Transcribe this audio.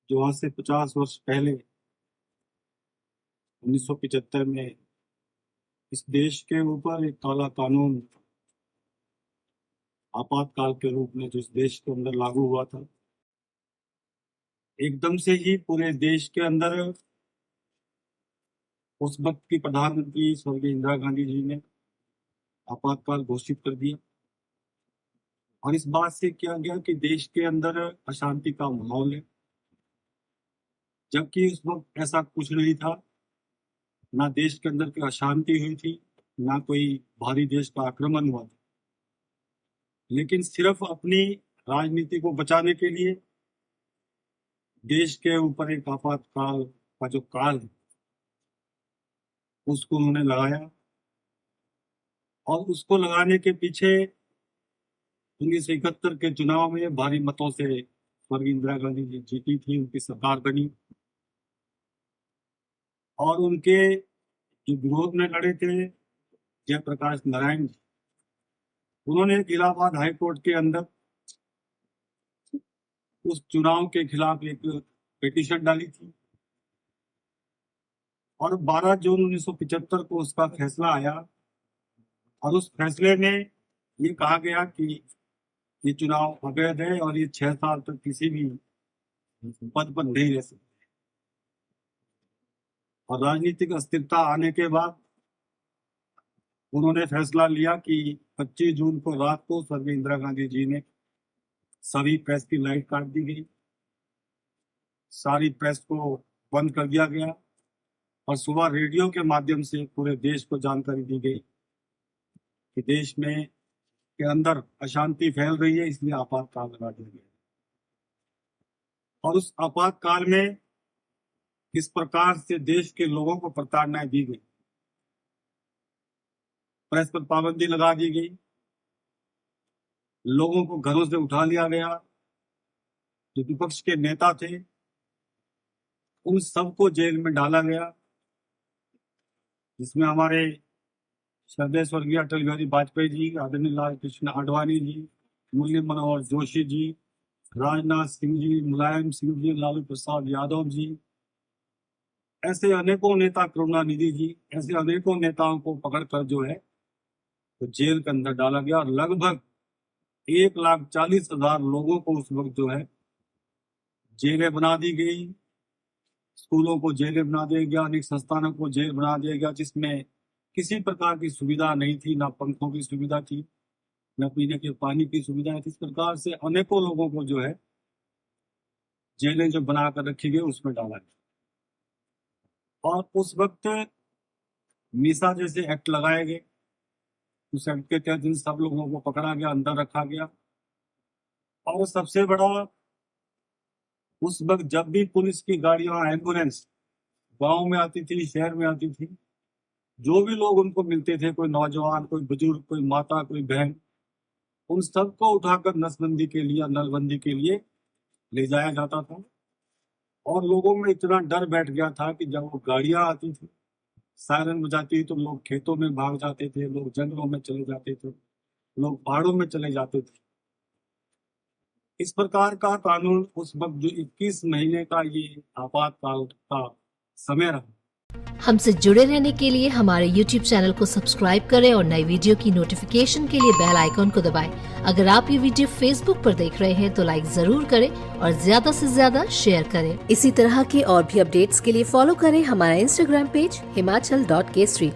जो आज से 50 वर्ष पहले 1975 में इस देश के ऊपर एक काला कानून आपातकाल के रूप में जो इस देश के अंदर लागू हुआ था, एकदम से ही पूरे देश के अंदर उस वक्त की प्रधानमंत्री स्वर्गीय इंदिरा गांधी जी ने आपातकाल घोषित कर दिया और इस बात से किया गया कि देश के अंदर अशांति का माहौल है, जबकि उस वक्त ऐसा कुछ नहीं था। ना देश के अंदर कोई अशांति हुई थी, ना कोई भारी देश का आक्रमण हुआ था, लेकिन सिर्फ अपनी राजनीति को बचाने के लिए देश के ऊपर एक आपातकाल का जो काल है उसको उन्होंने लगाया और उसको लगाने के पीछे 1971 के चुनाव में भारी मतों से स्वर्गीय इंदिरा गांधी जी जीती थी, उनकी सरकार बनी और उनके जो विरोध में लड़े थे जयप्रकाश नारायण जी, उन्होंने इलाहाबाद हाई कोर्ट के अंदर उस चुनाव के खिलाफ एक पिटीशन डाली थी और 12 जून 1975 को उसका फैसला आया और उस फैसले में ये कहा गया कि ये चुनाव अवैध है और ये 6 साल तक किसी भी पद पर नहीं रह सकते। और राजनीतिक अस्थिरता आने के बाद उन्होंने फैसला लिया कि 25 जून को रात को स्वर्गीय इंदिरा गांधी जी ने सभी प्रेस की लाइट काट दी गई, सारी प्रेस को बंद कर दिया गया और सुबह रेडियो के माध्यम से पूरे देश को जानकारी दी गई कि देश में के अंदर अशांति फैल रही है, इसलिए आपातकाल लगा दिया गया। और उस आपातकाल में किस प्रकार से देश के लोगों को प्रताड़नाएं दी गई, प्रेस पर पाबंदी लगा दी गई, लोगों को घरों से उठा लिया गया, जो विपक्ष के नेता थे उन सबको जेल में डाला गया, जिसमें हमारे श्रद्धेय स्वर्गीय अटल बिहारी वाजपेयी जी, आदरणीय लाल कृष्ण आडवाणी जी, मुरली मनोहर जोशी जी, राजनाथ सिंह जी, मुलायम सिंह जी, लालू प्रसाद यादव जी, ऐसे अनेकों नेता, करुणानिधि जी, ऐसे अनेकों नेताओं को पकड़कर जो है तो जेल के अंदर डाला गया और लगभग 1,40,000 लोगों को उस वक्त जो है जेलें बना दी गई, स्कूलों को जेलें बना दिया गया, अनेक संस्थानों को जेल बना दिया गया, जिसमें किसी प्रकार की सुविधा नहीं थी, ना पंखों की सुविधा थी, न पीने के पानी की सुविधा थी। इस प्रकार से अनेकों लोगों को जो है जेलें जो बनाकर रखी गई उसमें डाला गया। और उस वक्त मीसा जैसे एक्ट लगाए गए, उस एक्ट के तहत इन सब लोगों को पकड़ा गया, अंदर रखा गया। और सबसे बड़ा, उस वक्त जब भी पुलिस की गाड़ियां, एम्बुलेंस गांव में आती थी, शहर में आती थी, जो भी लोग उनको मिलते थे, कोई नौजवान, कोई बुजुर्ग, कोई माता, कोई बहन, उन सबको उठाकर नसबंदी के लिए, नलबंदी के लिए ले जाया जाता था। और लोगों में इतना डर बैठ गया था कि जब वो गाड़ियां आती थी, सायरन बजाती थी, तो लोग खेतों में भाग जाते थे, लोग जंगलों में चले जाते थे, लोग पहाड़ों में चले जाते थे। इस प्रकार का कानून उस वक्त जो 21 महीने का ये आपातकाल का समय रहा। हमसे जुड़े रहने के लिए हमारे YouTube चैनल को सब्सक्राइब करें और नई वीडियो की नोटिफिकेशन के लिए बेल आइकॉन को दबाएं। अगर आप ये वीडियो Facebook पर देख रहे हैं तो लाइक जरूर करें और ज्यादा से ज्यादा शेयर करें। इसी तरह के और भी अपडेट्स के लिए फॉलो करें हमारा Instagram पेज himachal.kesri।